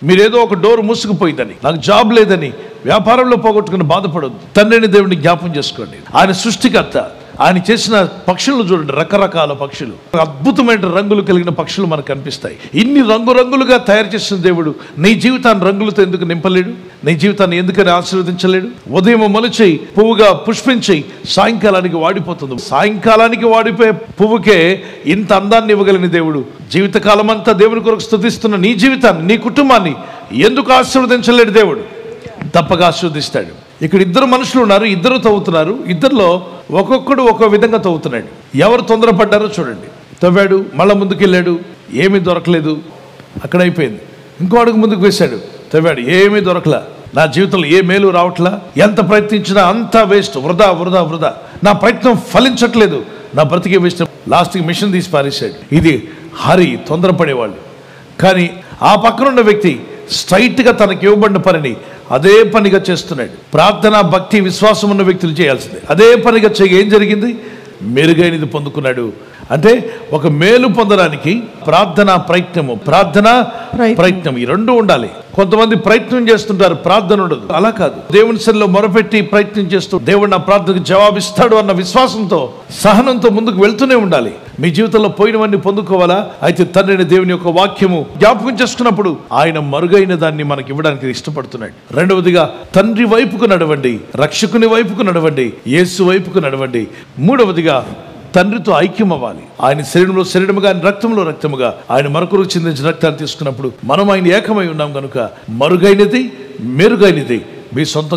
మీరేదో ఒక డోర్ మూసుకుపోయిందని, నాకు జాబ్ లేదని, వ్యాపారంలో పోగొట్టుకుని బాధపడొద్దు. తండ్రిని దేవుడిని జ్ఞాపం చేసుకోండి. ఆయన సృష్టికర్త. ఆయన చేసిన పక్షులను చూడండి, రకరకాల పక్షులు, అద్భుతమైన రంగులు కలిగిన పక్షులు మనకు కనిపిస్తాయి. ఇన్ని రంగురంగులుగా తయారు చేసిన దేవుడు నీ జీవితాన్ని రంగులతో ఎందుకు నింపలేడు? నీ జీవితాన్ని ఎందుకని ఆశీర్వదించలేడు? ఉదయం మొలిచి పువ్వుగా పుష్పించి సాయంకాలానికి వాడిపోతుంది. సాయంకాలానికి వాడిపోయే పువ్వుకే ఇంత అందాన్ని ఇవ్వగలిగిన దేవుడు జీవితకాలం అంతా దేవుని కొరకు స్తుతిస్తున్న నీ జీవితాన్ని, నీ కుటుంబాన్ని ఎందుకు ఆశీర్వదించలేడు? దేవుడు తప్పక ఆశీర్వదిస్తాడు. ఇక్కడ ఇద్దరు మనుషులు ఉన్నారు, ఇద్దరు తవ్వుతున్నారు. ఇద్దరిలో ఒక్కొక్కడు ఒక్కో విధంగా తవ్వుతున్నాడు. ఎవరు తొందరపడ్డారో చూడండి. తవ్వాడు, మళ్ళీ ముందుకెళ్ళాడు, ఏమీ దొరకలేదు, అక్కడ అయిపోయింది. ఇంకో అడుగు ముందుకు వేశాడు, తవ్వాడు, ఏమీ దొరకలా, నా జీవితంలో ఏ మేలు రావట్లా, ఎంత ప్రయత్నించినా అంతా వేస్ట్, వృధా వృధా వృధా, నా ప్రయత్నం ఫలించట్లేదు, నా బ్రతికే వేస్ట్. లాస్ట్కి మిషన్ తీసి పారేశాడు. ఇది హరి, తొందరపడేవాళ్ళు. కానీ ఆ పక్కనున్న వ్యక్తి స్ట్రైట్గా తనకి ఇవ్వబడిన పనిని అదే పనిగా చేస్తున్నాడు. ప్రార్థన, భక్తి, విశ్వాసం ఉన్న వ్యక్తులు చేయాల్సిందే. అదే పనిగా ఏం జరిగింది? మెరుగైనది పొందుకున్నాడు. అంటే ఒక మేలు పొందడానికి ప్రార్థన ప్రయత్నం ఈ రెండు ఉండాలి. కొంతమంది ప్రయత్నం చేస్తుంటారు, ప్రార్థన ఉండదు. అలా కాదు. దేవుని సన్నిధిలో మొరపెట్టి ప్రయత్నం చేస్తూ దేవుడు నా ప్రార్థనకు జవాబిస్తాడు అన్న విశ్వాసంతో, సహనంతో ముందుకు వెళ్తూనే ఉండాలి. మీ జీవితంలో పోయినవన్నీ పొందుకోవాలా? అయితే తండ్రిని దేవుని యొక్క వాక్యము జ్ఞాపకం చేసుకున్నప్పుడు ఆయన మరుగైన దాన్ని మనకి ఇవ్వడానికి ఇష్టపడుతున్నాడు. రెండవదిగా తండ్రి వైపుకు నడవండి, రక్షకుని వైపుకు నడవండి, యేసు వైపుకు నడవండి. మూడవదిగా తండ్రితో ఐక్యం అవ్వాలి. ఆయన శరీరంలో శరీరముగా, ఆయన రక్తంలో రక్తముగా, ఆయన మరొకరికి చెందించిన రక్తాన్ని తీసుకున్నప్పుడు మనం ఆయన ఏకమై ఉన్నాం కనుక మరుగైనది, మెరుగైనది మీ సొంత